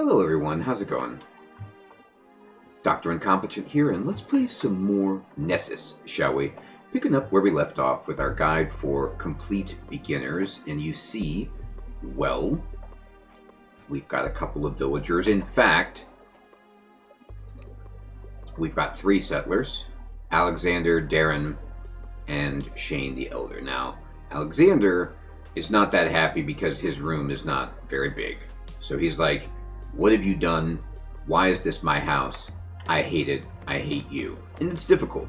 Hello everyone, how's it going? Dr. Incompetent here, and let's play some more Necesse, shall we? Picking up where we left off with our guide for complete beginners, and you see, well, we've got a couple of villagers. In fact, we've got 3 settlers, Alexander, Darren, and Shane the Elder. Now, Alexander is not that happy because his room is not very big. So he's like, what have you done? Why is this my house? I hate it. I hate you. And it's difficult.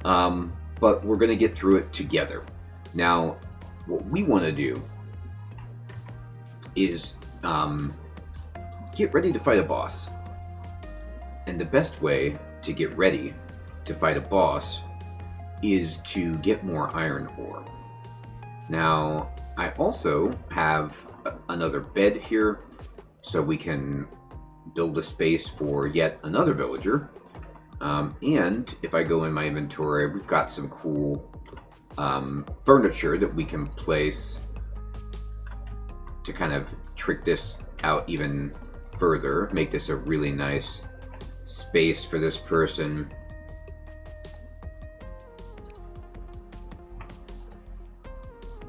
But we're going to get through it together. Now, what we want to do is get ready to fight a boss. And the best way to get ready to fight a boss is to get more iron ore. Now, I also have another bed here, so we can build a space for yet another villager. And if I go in my inventory, we've got some cool furniture that we can place to kind of trick this out even further, make this a really nice space for this person.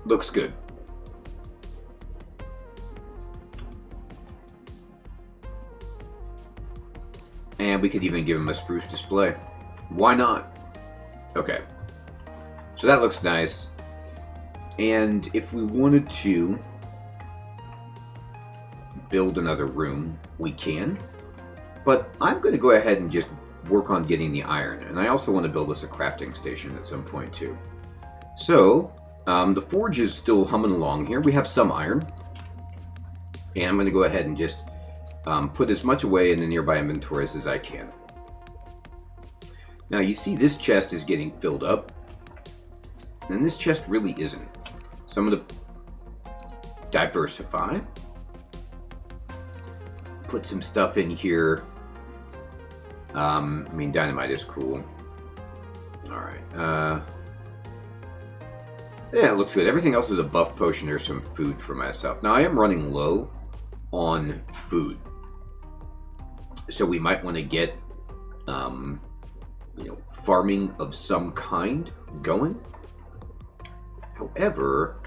Looks good. And we could even give him a spruce display. Why not? Okay. So that looks nice. And if we wanted to build another room, we can. But I'm going to go ahead and just work on getting the iron. And I also want to build us a crafting station at some point too. So, the forge is still humming along here. We have some iron. And I'm going to go ahead and just put as much away in the nearby inventories as I can. Now you see this chest is getting filled up, and this chest really isn't. So I'm going to diversify. Put some stuff in here. I mean, dynamite is cool. Alright. Yeah, it looks good. Everything else is a buff potion or some food for myself. Now I am running low on food. So we might want to get, farming of some kind going. However,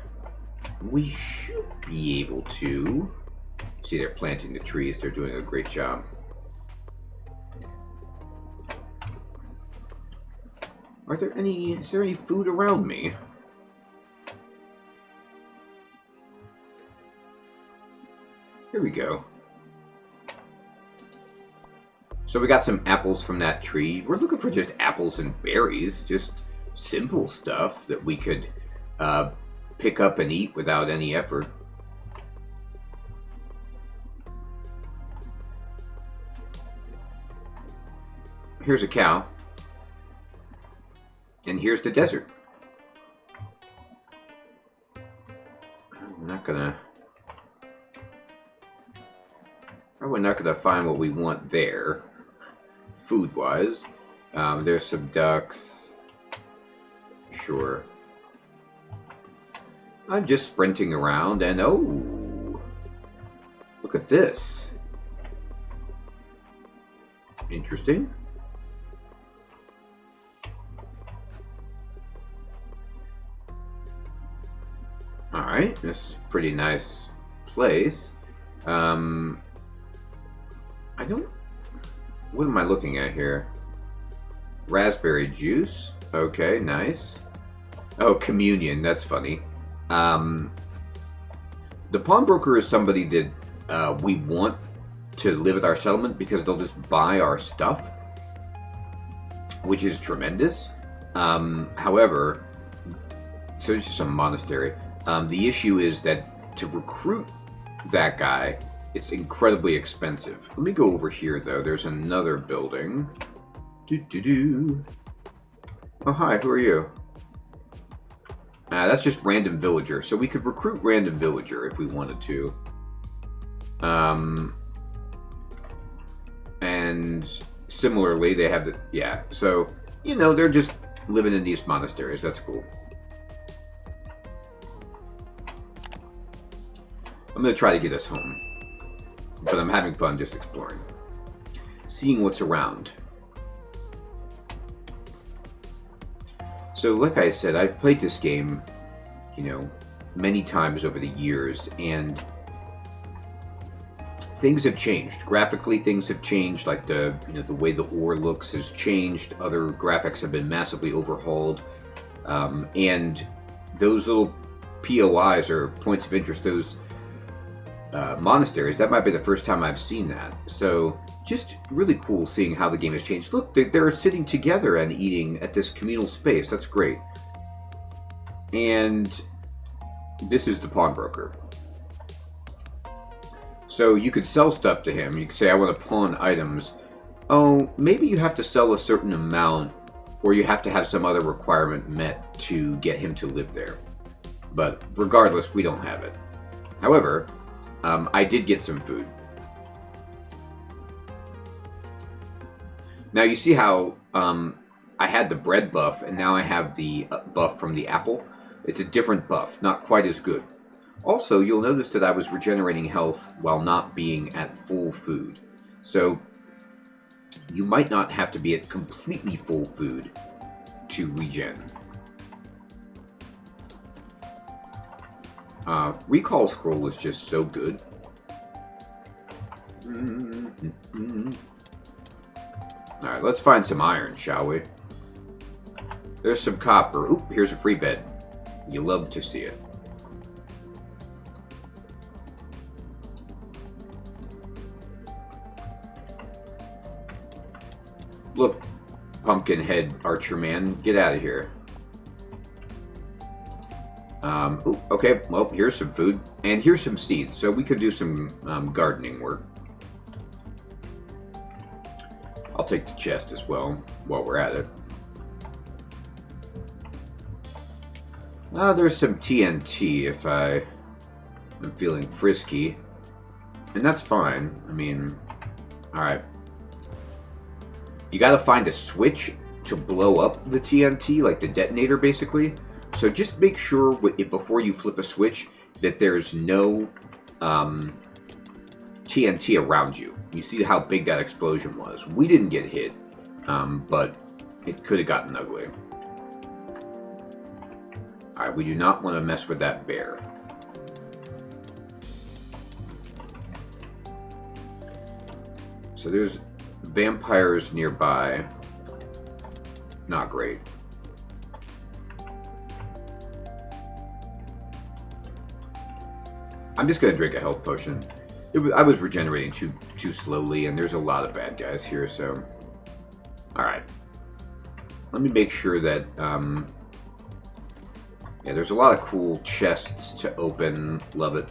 we should be able to... See, they're planting the trees. They're doing a great job. Is there any food around me? Here we go. So we got some apples from that tree. We're looking for just apples and berries, just simple stuff that we could pick up and eat without any effort. Here's a cow. And here's the desert. We're not gonna find what we want there, food-wise. There's some ducks. Sure. I'm just sprinting around, and oh, look at this. Interesting. All right, this is a pretty nice place. What am I looking at here? Raspberry juice. Okay, nice. Oh, communion. That's funny. The pawnbroker is somebody that we want to live at our settlement because they'll just buy our stuff, which is tremendous. However, so it's just a monastery. The issue is that to recruit that guy, it's incredibly expensive. Let me go over here, though. There's another building. Oh, hi. Who are you? That's just random villager. So we could recruit random villager if we wanted to. And similarly, they have the... Yeah, so, they're just living in these monasteries. That's cool. I'm going to try to get us home. but I'm having fun just exploring. Seeing what's around. So like I said, I've played this game, you know, many times over the years, and things have changed. Graphically, things have changed, like the way the ore looks has changed. Other graphics have been massively overhauled. And those little POIs, or points of interest, those monasteries, that might be the first time I've seen that. So just really cool seeing how the game has changed. Look, they're sitting together and eating at this communal space. That's great. And this is the pawnbroker. So you could sell stuff to him. You could say, I want to pawn items. Oh, maybe you have to sell a certain amount, or you have to have some other requirement met to get him to live there. But regardless, we don't have it. However, I did get some food. Now you see how I had the bread buff, and now I have the buff from the apple. It's a different buff, not quite as good. Also, you'll notice that I was regenerating health while not being at full food. So you might not have to be at completely full food to regen. Recall scroll is just so good. Alright, let's find some iron, shall we? There's some copper. Oop, here's a free bed. You love to see it. Look, pumpkin head archer man, get out of here. Ooh, okay, well, here's some food. And here's some seeds, so we could do some gardening work. I'll take the chest as well, while we're at it. There's some TNT if I am feeling frisky. And that's fine. I mean, alright. You gotta find a switch to blow up the TNT, like the detonator, basically. So just make sure before you flip a switch that there's no TNT around you. You see how big that explosion was. We didn't get hit, but it could have gotten ugly. Alright, we do not want to mess with that bear. So there's vampires nearby. Not great. I'm just going to drink a health potion. I was regenerating too slowly, and there's a lot of bad guys here, so... Alright. Let me make sure that... Yeah, there's a lot of cool chests to open. Love it.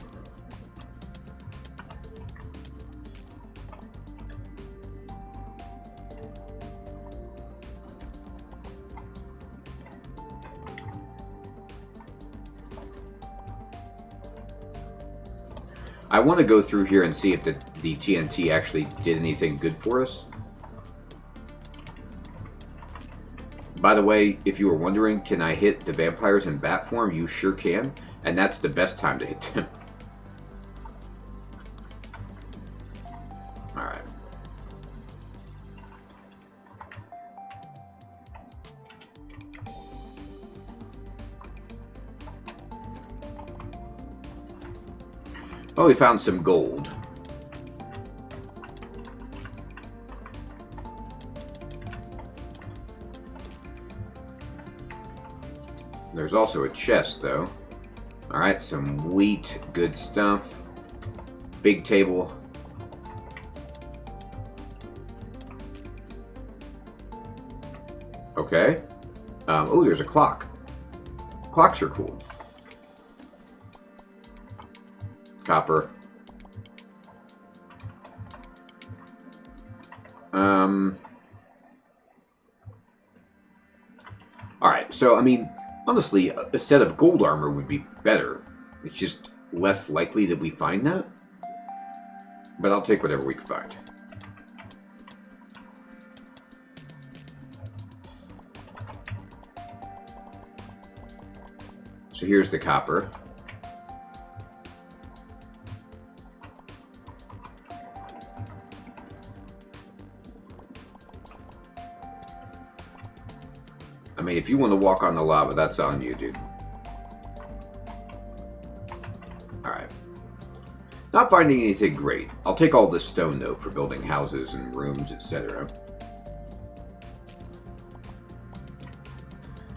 I want to go through here and see if the TNT actually did anything good for us. By the way, if you were wondering, can I hit the vampires in bat form? You sure can, and that's the best time to hit them. Alright. Oh, we found some gold. There's also a chest, though. Alright, some wheat, good stuff. Big table. Okay. Oh, there's a clock. Clocks are cool. Copper. Alright, so, I mean, honestly, a set of gold armor would be better. It's just less likely that we find that. But I'll take whatever we can find. So here's the copper. I mean, if you want to walk on the lava, that's on you, dude. Alright. Not finding anything great. I'll take all this stone, though, for building houses and rooms, etc.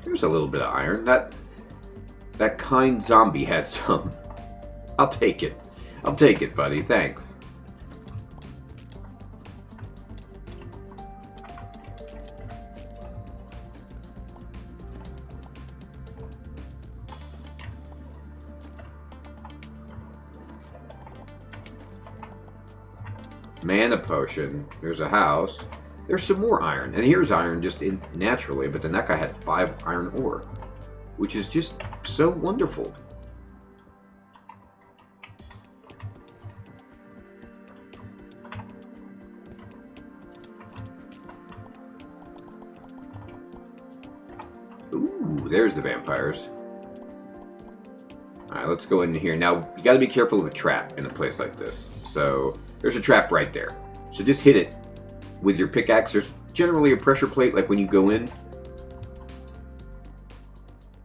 There's a little bit of iron. That kind zombie had some. I'll take it. I'll take it, buddy. Thanks. Mana potion. There's a house. There's some more iron. And here's iron just naturally, but then that guy had 5 iron ore, which is just so wonderful. Ooh, there's the vampires. Alright, let's go in here. Now, you gotta be careful of a trap in a place like this. So, there's a trap right there. So just hit it with your pickaxe. There's generally a pressure plate, like when you go in.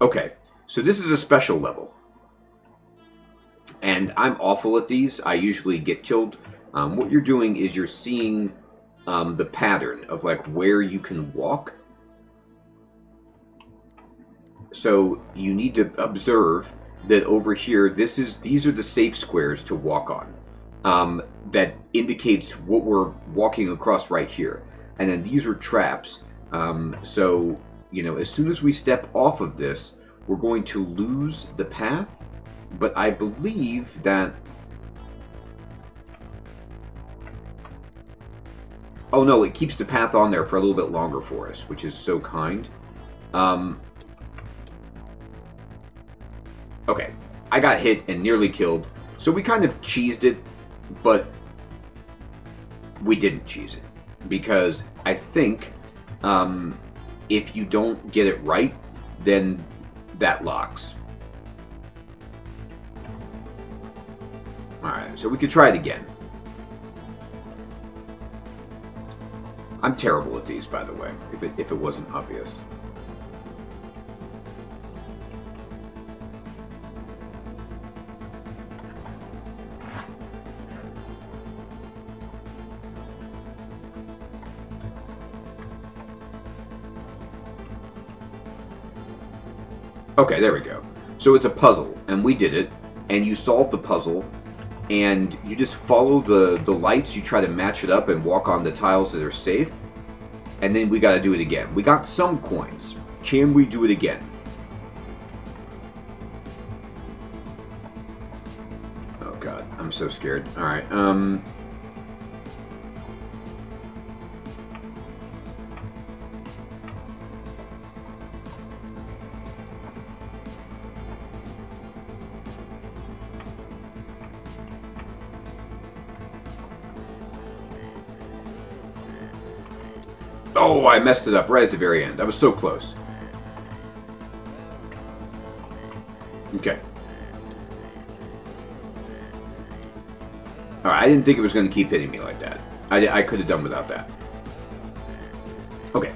Okay, so this is a special level. And I'm awful at these. I usually get killed. What you're doing is you're seeing the pattern of like where you can walk. So you need to observe that over here, these are the safe squares to walk on. That indicates what we're walking across right here. And then these are traps. So, you know, as soon as we step off of this, we're going to lose the path. But I believe that... Oh no, it keeps the path on there for a little bit longer for us, which is so kind. Okay, I got hit and nearly killed. So we kind of cheesed it, but we didn't cheese it. Because I think if you don't get it right, then that locks. Alright, so we could try it again. I'm terrible at these, by the way, if it wasn't obvious. Okay, there we go. So it's a puzzle, and we did it, and you solve the puzzle, and you just follow the lights, you try to match it up and walk on the tiles that are safe, and then we gotta do it again. We got some coins. Can we do it again? Oh god, I'm so scared. Alright, Oh, I messed it up right at the very end. I was so close. Okay. Alright, I didn't think it was going to keep hitting me like that. I could have done without that. Okay.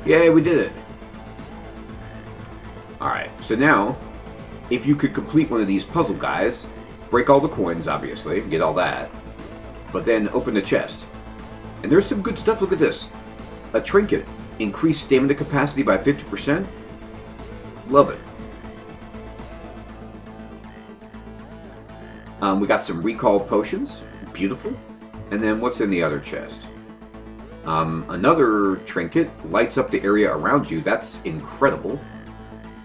Yay, we did it. Alright, so now, if you could complete one of these puzzle guys, break all the coins, obviously, get all that, but then open the chest. And there's some good stuff, look at this. A trinket. Increased stamina capacity by 50%. Love it. We got some recall potions. Beautiful. And then what's in the other chest? Another trinket lights up the area around you. That's incredible.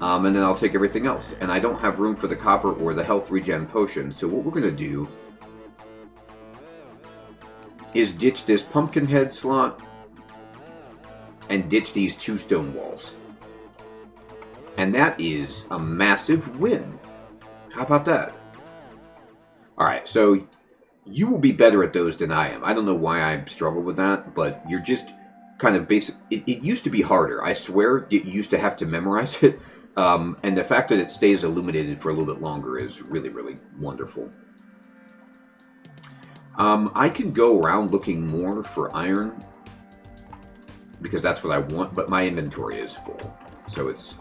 And then I'll take everything else. And I don't have room for the copper or the health regen potion. So what we're going to do is ditch this pumpkin head slot and ditch these 2 stone walls. And that is a massive win. How about that? Alright, so you will be better at those than I am. I don't know why I struggle with that, but you're just kind of basic. It used to be harder. I swear you used to have to memorize it. And the fact that it stays illuminated for a little bit longer is really, really wonderful. I can go around looking more for iron because that's what I want, but my inventory is full. So it's...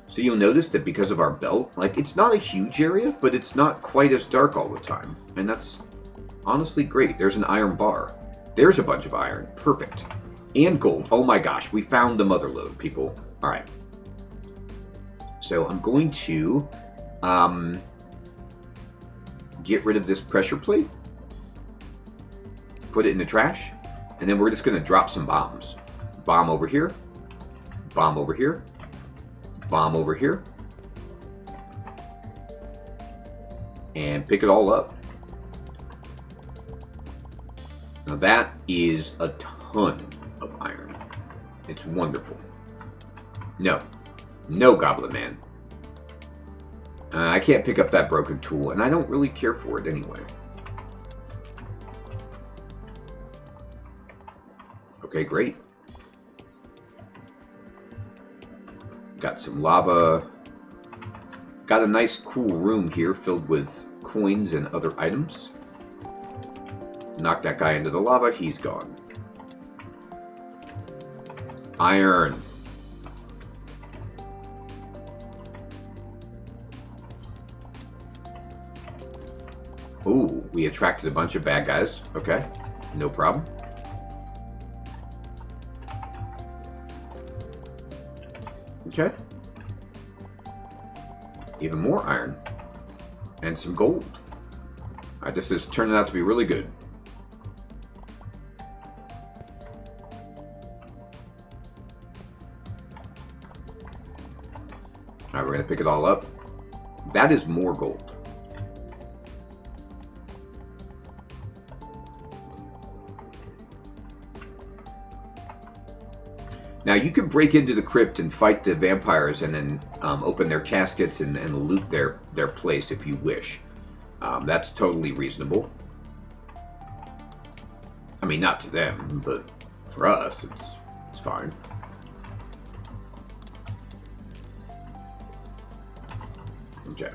So you'll notice that because of our belt, like, it's not a huge area, but it's not quite as dark all the time. And that's honestly great. There's an iron bar. There's a bunch of iron. Perfect. And gold. Oh my gosh, we found the mother lode, people. Alright. So I'm going to get rid of this pressure plate. Put it in the trash. And then we're just going to drop some bombs. Bomb over here. Bomb over here. Bomb over here. And pick it all up. Now that is a ton of iron. It's wonderful. No. No, Goblin Man. I can't pick up that broken tool, and I don't really care for it anyway. Okay, great. Got some lava. Got a nice cool room here filled with coins and other items. Knock that guy into the lava, he's gone. Iron. Ooh, we attracted a bunch of bad guys. Okay, no problem. Okay. Even more iron. And some gold. Alright, this is turning out to be really good. Alright, we're going to pick it all up. That is more gold. Now, you can break into the crypt and fight the vampires and then open their caskets and loot their place if you wish. That's totally reasonable. I mean, not to them, but for us, it's fine. Okay.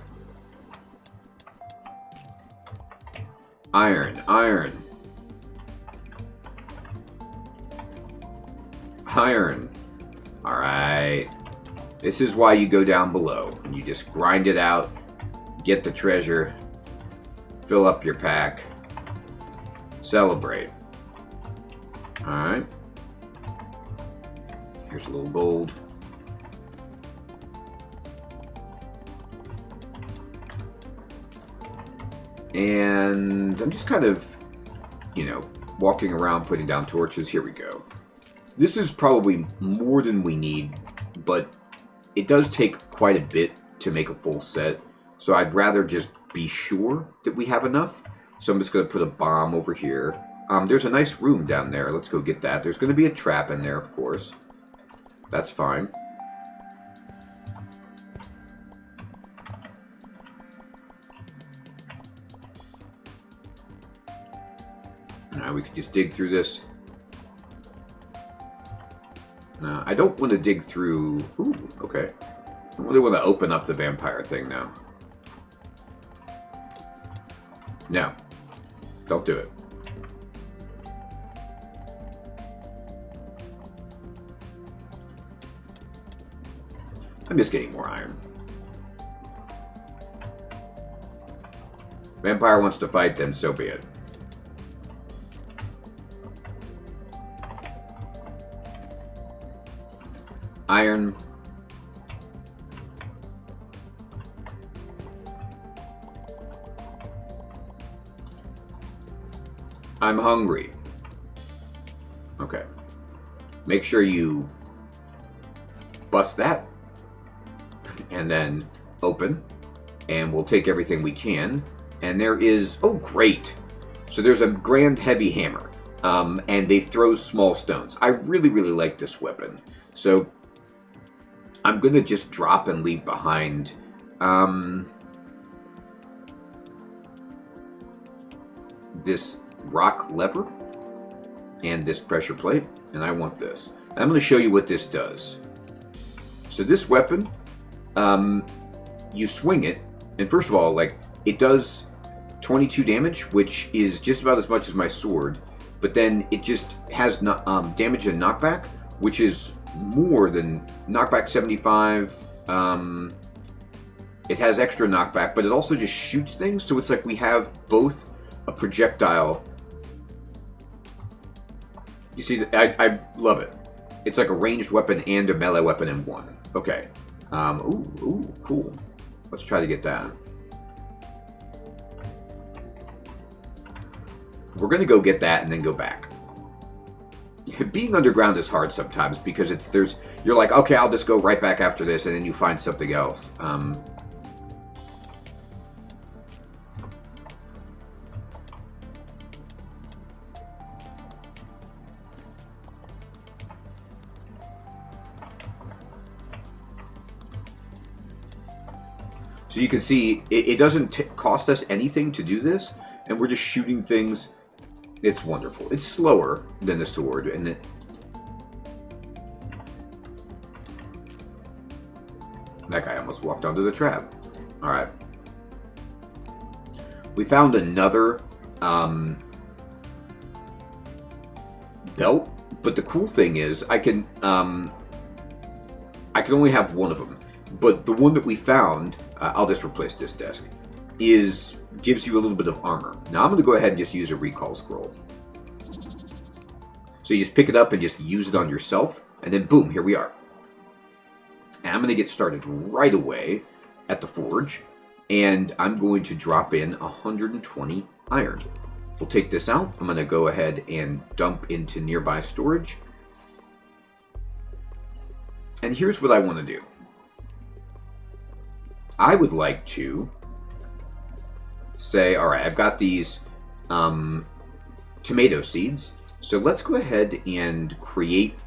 Iron, iron. Iron. Alright. This is why you go down below. And you just grind it out. Get the treasure. Fill up your pack. Celebrate. Alright. Here's a little gold. And I'm just kind of, walking around putting down torches. Here we go. This is probably more than we need, but it does take quite a bit to make a full set. So I'd rather just be sure that we have enough. So I'm just going to put a bomb over here. There's a nice room down there. Let's go get that. There's going to be a trap in there, of course. That's fine. Now we can just dig through this. I don't want to dig through... Ooh, okay. I don't really want to open up the vampire thing now. No. Don't do it. I'm just getting more iron. Vampire wants to fight, then so be it. Iron. I'm hungry. Okay. Make sure you bust that. And then open. And we'll take everything we can. And there is... Oh, great. So there's a grand heavy hammer. And they throw small stones. I really, really like this weapon. So I'm going to just drop and leave behind this rock lever and this pressure plate, and I want this. I'm going to show you what this does. So this weapon, you swing it, and first of all, like, it does 22 damage, which is just about as much as my sword, but then it just has damage and knockback, which is more than knockback 75. It has extra knockback, but it also just shoots things, so it's like we have both a projectile. You see, I love it. It's like a ranged weapon and a melee weapon in one. Okay. Ooh, cool. Let's try to get that. We're going to go get that and then go back. Being underground is hard sometimes because you're like, okay, I'll just go right back after this, and then you find something else. So you can see it doesn't cost us anything to do this, and we're just shooting things. It's wonderful. It's slower than the sword, and that guy almost walked onto the trap. All right. We found another belt, but the cool thing is I can only have one of them. But the one that we found, I'll just replace this desk, gives you a little bit of armor. Now I'm going to go ahead and just use a recall scroll. So you just pick it up and just use it on yourself, and then boom, here we are. And I'm going to get started right away at the forge, and I'm going to drop in 120 iron. We'll take this out. I'm going to go ahead and dump into nearby storage. And here's what I want to do. I would like to say, all right, I've got these tomato seeds. So let's go ahead and create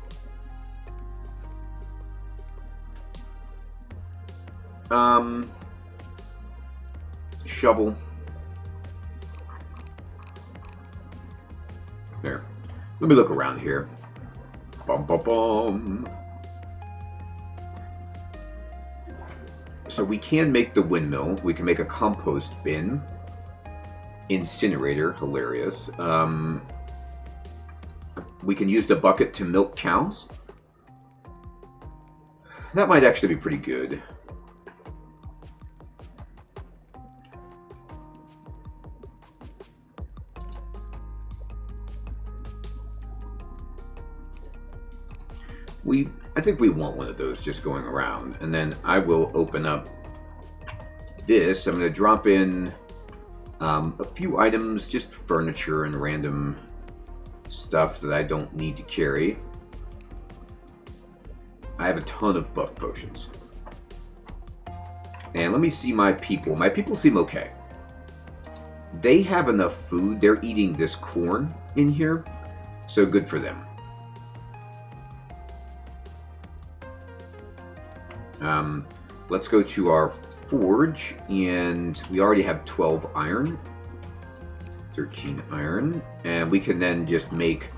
shovel. There. Let me look around here. Bum, bum, bum. So we can make the windmill. We can make a compost bin. Incinerator, hilarious. We can use the bucket to milk cows. That might actually be pretty good. I think we want one of those just going around. And then I will open up this. I'm going to drop in a few items, just furniture and random stuff that I don't need to carry. I have a ton of buff potions. And let me see my people. My people seem okay. They have enough food. They're eating this corn in here. So good for them. Let's go to our forge, and we already have 12 iron, 13 iron, and we can then just make,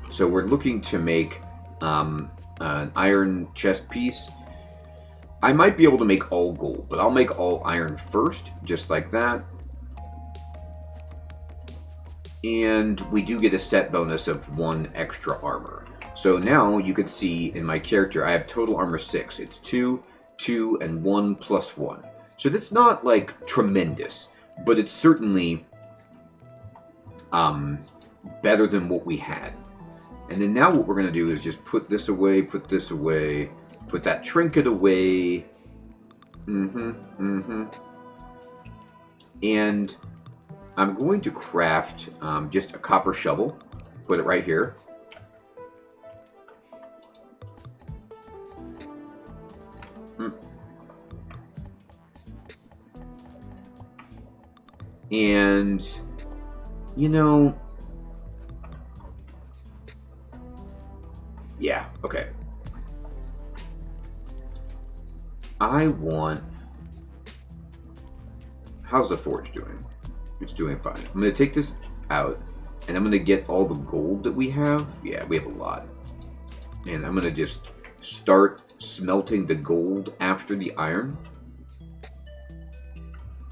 so we're looking to make an iron chest piece. I might be able to make all gold, but I'll make all iron first, just like that. And we do get a set bonus of 1 extra armor. So now you can see in my character, I have total armor 6. It's 2, 2, and 1 plus 1. So that's not like tremendous, but it's certainly better than what we had. And then now what we're going to do is just put this away, put that trinket away. And I'm going to craft just a copper shovel, put it right here. And, you know, yeah, okay. How's the forge doing? It's doing fine. I'm going to take this out, and I'm going to get all the gold that we have. Yeah, we have a lot. And I'm going to just start smelting the gold after the iron.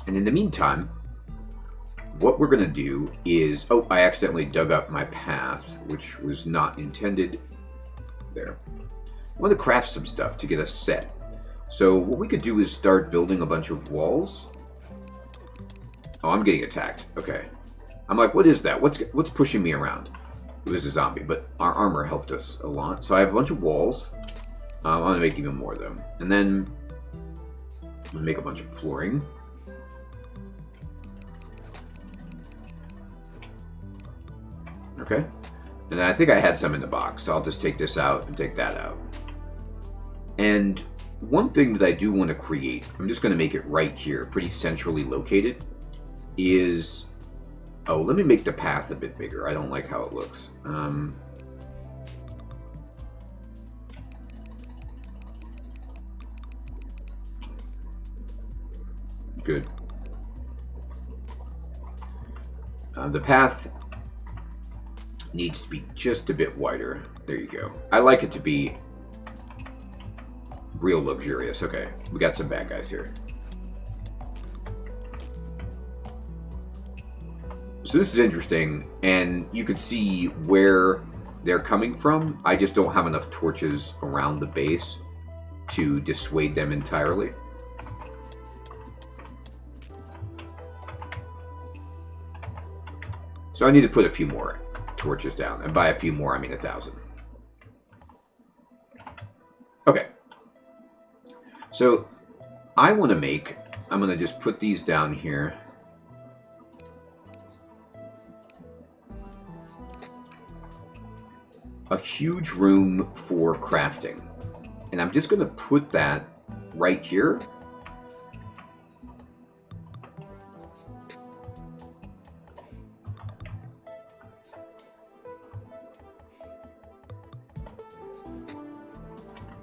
And in the meantime, what we're going to do is... Oh, I accidentally dug up my path, which was not intended. There. I want to craft some stuff to get us set. So what we could do is start building a bunch of walls. Oh, I'm getting attacked. Okay. I'm like, what is that? What's pushing me around? It was a zombie, but our armor helped us a lot. So I have a bunch of walls. I want to make even more of them. And then I'm going to make a bunch of flooring. Okay. And I think I had some in the box, so I'll just take this out and take that out. And one thing that I do want to create, I'm just going to make it right here, pretty centrally located, is... Oh, let me make the path a bit bigger. I don't like how it looks. Good. The path needs to be just a bit wider. There you go. I like it to be real luxurious. Okay, we got some bad guys here. So this is interesting, and you could see where they're coming from. I just don't have enough torches around the base to dissuade them entirely. So I need to put a few more torches down, and by a few more I mean 1,000. Okay. So I want to make, I'm going to just put these down here. A huge room for crafting. And I'm just going to put that right here.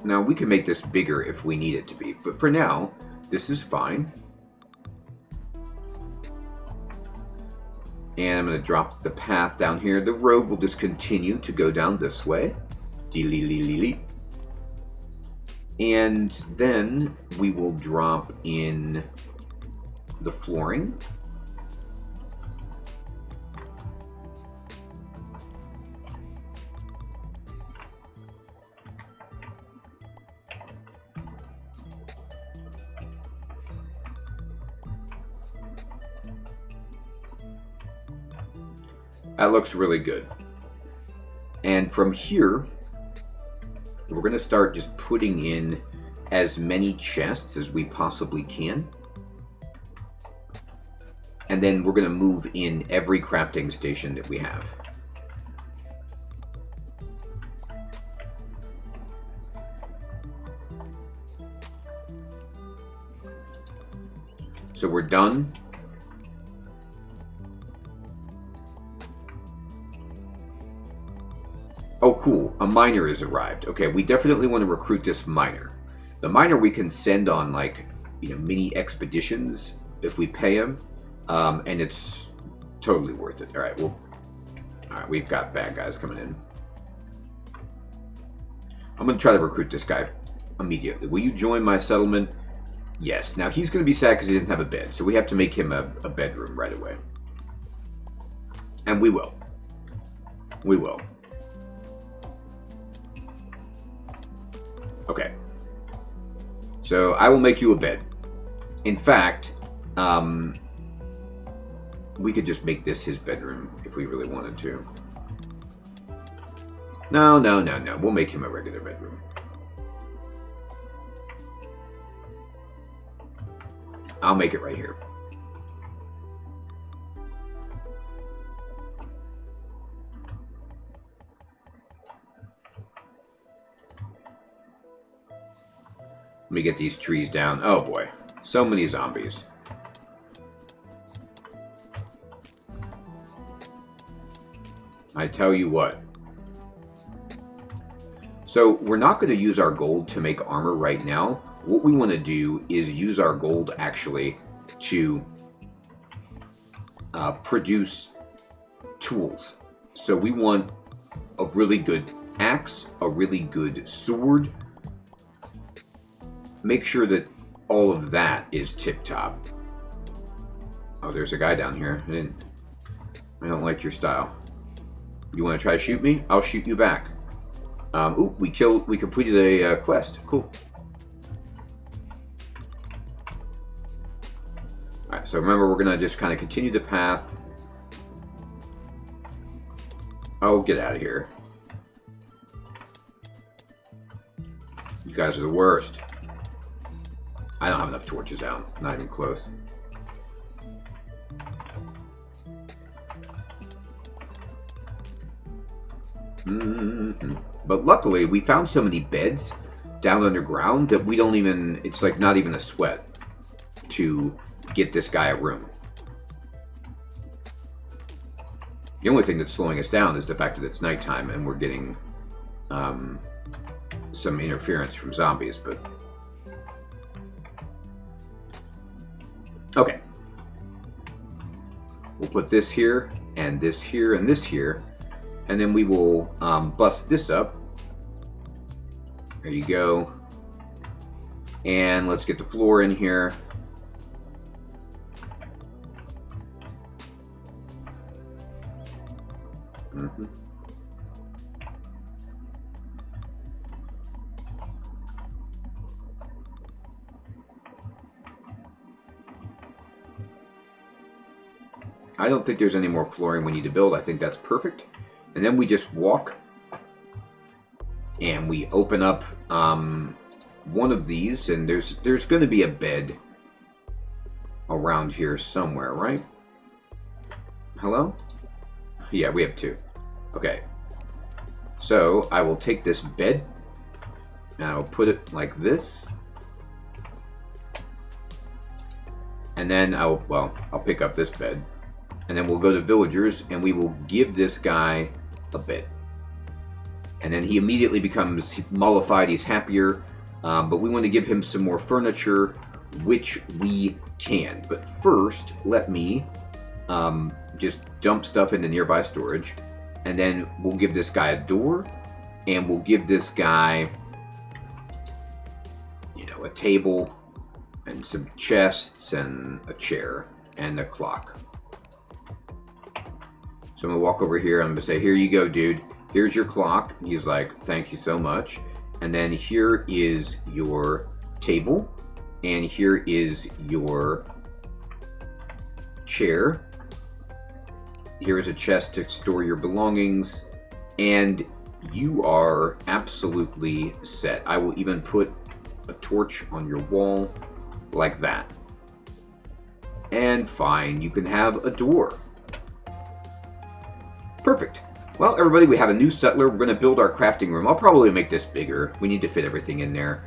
Now, we can make this bigger if we need it to be, but for now, this is fine. And I'm going to drop the path down here. The road will just continue to go down this way. And then we will drop in the flooring. That looks really good. And from here, we're going to start just putting in as many chests as we possibly can. And then we're going to move in every crafting station that we have. So we're done. Oh, cool. A miner has arrived. Okay, we definitely want to recruit this miner. The miner we can send on, like, mini expeditions if we pay him, and it's totally worth it. All right, we've got bad guys coming in. I'm going to try to recruit this guy immediately. Will you join my settlement? Yes. Now, he's going to be sad because he doesn't have a bed, so we have to make him a bedroom right away. And we will. We will. Okay. So I will make you a bed. In fact, we could just make this his bedroom if we really wanted to. No. We'll make him a regular bedroom. I'll make it right here. Let me get these trees down. Oh boy, so many zombies. I tell you what. So we're not going to use our gold to make armor right now. What we want to do is use our gold actually to produce tools. So we want a really good axe, a really good sword. Make sure that all of that is tip-top. Oh, there's a guy down here. I don't like your style. You want to try to shoot me? I'll shoot you back. Ooh, we completed a quest. Cool. Alright, so remember, we're going to just kind of continue the path. Oh, get out of here. You guys are the worst. I don't have enough torches out. Not even close. But luckily, we found so many beds down underground that we don't even... It's like not even a sweat to get this guy a room. The only thing that's slowing us down is the fact that it's nighttime and we're getting some interference from zombies, but... Okay. We'll put this here, and this here, and this here, and then we will bust this up. There you go. And let's get the floor in here. I don't think there's any more flooring we need to build. I think that's perfect. And then we just walk and we open up one of these, and there's going to be a bed around here somewhere, right? Hello? Yeah, we have two. Okay. So I will take this bed and I'll put it like this. And then I'll pick up this bed. And then we'll go to villagers and we will give this guy a bed. And then he immediately becomes mollified, he's happier. But we want to give him some more furniture, which we can. But first, let me just dump stuff into nearby storage. And then we'll give this guy a door. And we'll give this guy, a table and some chests and a chair and a clock. So I'm going to walk over here. I'm going to say, here you go, dude. Here's your clock. He's like, thank you so much. And then here is your table. And here is your chair. Here is a chest to store your belongings. And you are absolutely set. I will even put a torch on your wall like that. And fine, you can have a door. Perfect. Well, everybody, we have a new settler. We're going to build our crafting room. I'll probably make this bigger. We need to fit everything in there.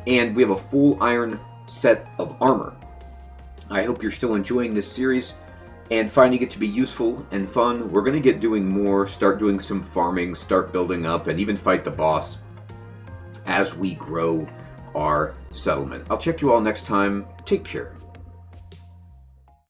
And we have a full iron set of armor. I hope you're still enjoying this series and finding it to be useful and fun. We're going to get doing more, start doing some farming, start building up, and even fight the boss as we grow our settlement. I'll check you all next time. Take care.